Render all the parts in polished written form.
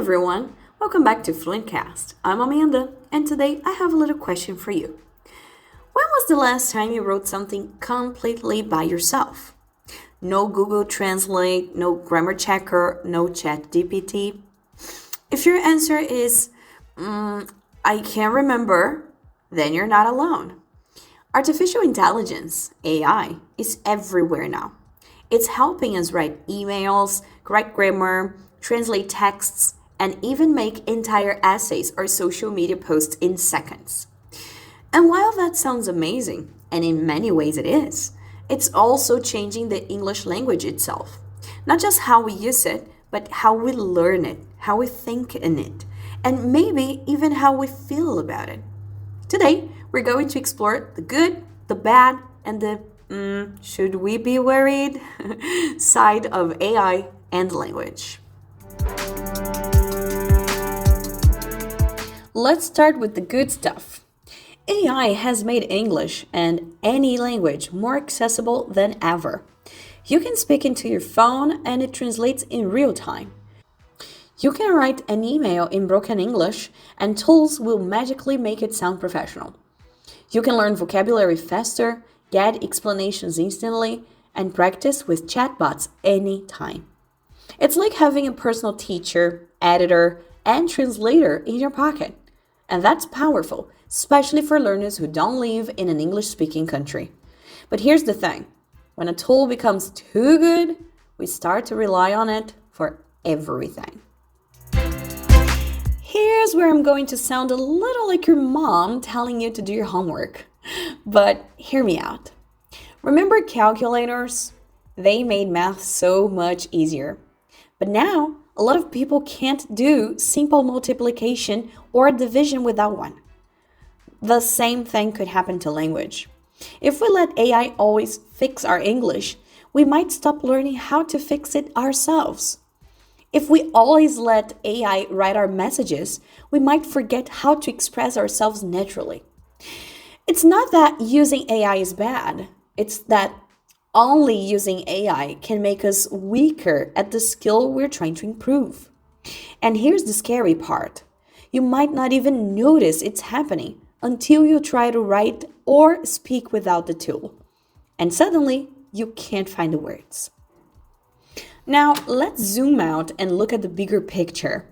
everyone, welcome back to FluentCast. I'm Amanda, and today I have a little question for you. When was the last time you wrote something completely by yourself? No Google Translate, no grammar checker, no chat GPT? If your answer is, I can't remember, then you're not alone. Artificial intelligence, AI, is everywhere now. It's helping us write emails, correct grammar, translate texts, and even make entire essays or social media posts in seconds. And while that sounds amazing, and in many ways it is, it's also changing the English language itself. Not just how we use it, but how we learn it, how we think in it, and maybe even how we feel about it. Today, we're going to explore the good, the bad, and the should we be worried side of AI and language. Let's start with the good stuff. AI has made English and any language more accessible than ever. You can speak into your phone and it translates in real time. You can write an email in broken English and tools will magically make it sound professional. You can learn vocabulary faster, get explanations instantly, and practice with chatbots anytime. It's like having a personal teacher, editor, and translator in your pocket. And that's powerful, especially for learners who don't live in an English-speaking country. But here's the thing. When a tool becomes too good, we start to rely on it for everything. Here's where I'm going to sound a little like your mom telling you to do your homework. But hear me out. Remember calculators? They made math so much easier. But now, a lot of people can't do simple multiplication or division without one. The same thing could happen to language. If we let AI always fix our English, we might stop learning how to fix it ourselves. If we always let AI write our messages, we might forget how to express ourselves naturally. It's not that using AI is bad. It's that only using AI can make us weaker at the skill we're trying to improve. And here's the scary part. You might not even notice it's happening until you try to write or speak without the tool. And suddenly, you can't find the words. Now, let's zoom out and look at the bigger picture.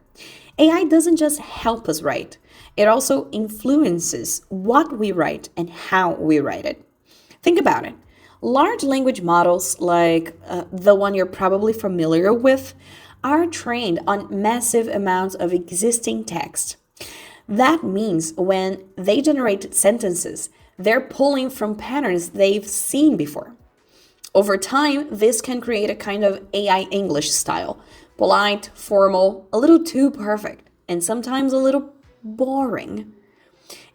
AI doesn't just help us write. It also influences what we write and how we write it. Think about it. Large language models, like the one you're probably familiar with, are trained on massive amounts of existing text. That means when they generate sentences, they're pulling from patterns they've seen before. Over time, this can create a kind of AI English style. Polite, formal, a little too perfect, and sometimes a little boring.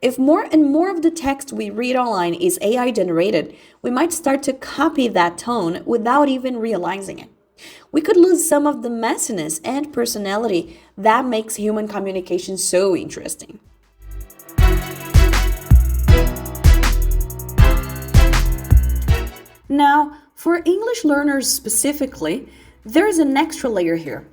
If more and more of the text we read online is AI generated, we might start to copy that tone without even realizing it. We could lose some of the messiness and personality that makes human communication so interesting. Now, for English learners specifically, there's an extra layer here.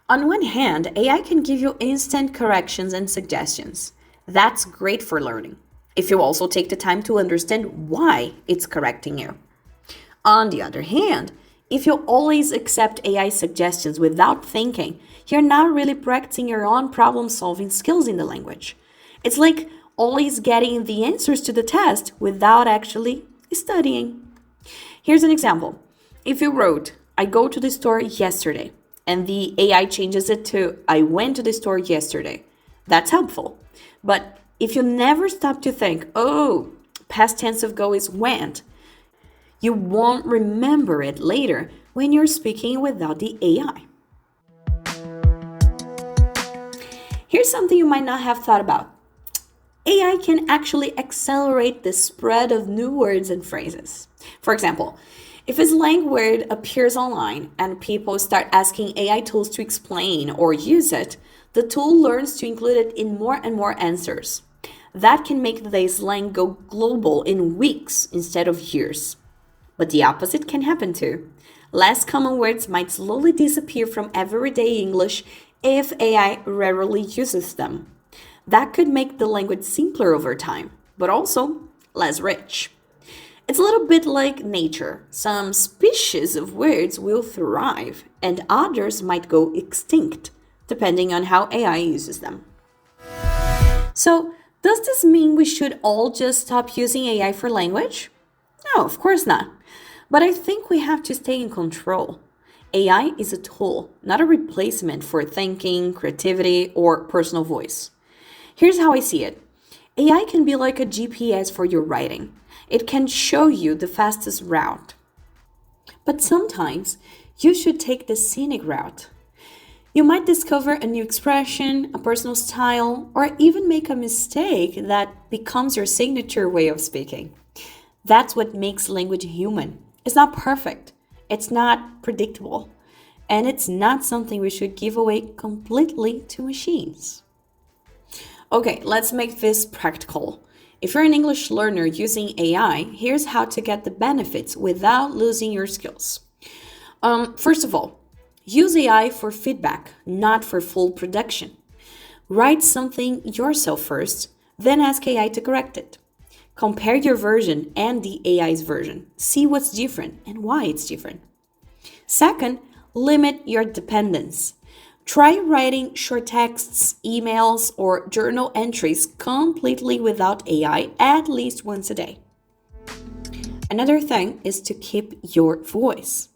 On one hand, AI can give you instant corrections and suggestions. That's great for learning, if you also take the time to understand why it's correcting you. On the other hand, if you always accept AI suggestions without thinking, you're not really practicing your own problem-solving skills in the language. It's like always getting the answers to the test without actually studying. Here's an example. If you wrote, I go to the store yesterday, and the AI changes it to, I went to the store yesterday, that's helpful. But if you never stop to think, past tense of go is went, you won't remember it later when you're speaking without the AI. Here's something you might not have thought about. AI can actually accelerate the spread of new words and phrases. For example, if a slang word appears online and people start asking AI tools to explain or use it, the tool learns to include it in more and more answers. That can make the slang go global in weeks instead of years. But the opposite can happen too. Less common words might slowly disappear from everyday English if AI rarely uses them. That could make the language simpler over time, but also less rich. It's a little bit like nature. Some species of words will thrive, and others might go extinct, depending on how AI uses them. So, does this mean we should all just stop using AI for language? No, of course not. But I think we have to stay in control. AI is a tool, not a replacement for thinking, creativity, or personal voice. Here's how I see it. AI can be like a GPS for your writing. It can show you the fastest route. But sometimes you should take the scenic route. You might discover a new expression, a personal style, or even make a mistake that becomes your signature way of speaking. That's what makes language human. It's not perfect, it's not predictable, and it's not something we should give away completely to machines. Okay, let's make this practical. If you're an English learner using AI, here's how to get the benefits without losing your skills. First of all, use AI for feedback, not for full production. Write something yourself first, then ask AI to correct it. Compare your version and the AI's version. See what's different and why it's different. Second, limit your dependence. Try writing short texts, emails, or journal entries completely without AI at least once a day. Another thing is to keep your voice.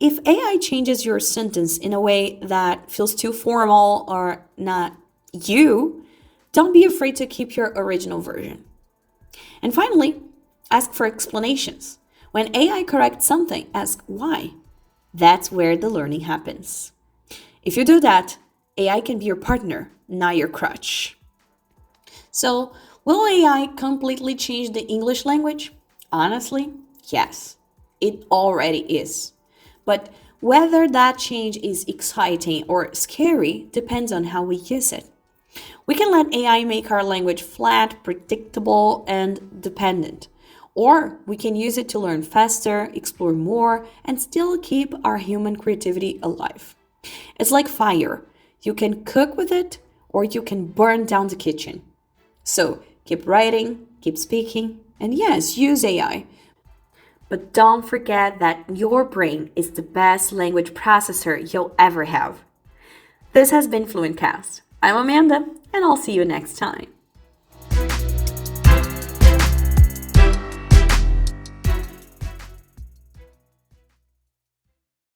If AI changes your sentence in a way that feels too formal or not you, don't be afraid to keep your original version. And finally, ask for explanations. When AI corrects something, ask why. That's where the learning happens. If you do that, AI can be your partner, not your crutch. So, will AI completely change the English language? Honestly, yes, it already is. But whether that change is exciting or scary depends on how we use it. We can let AI make our language flat, predictable, and dependent. Or we can use it to learn faster, explore more, and still keep our human creativity alive. It's like fire. You can cook with it, or you can burn down the kitchen. So keep writing, keep speaking, and yes, use AI. But don't forget that your brain is the best language processor you'll ever have. This has been FluentCast. I'm Amanda, and I'll see you next time.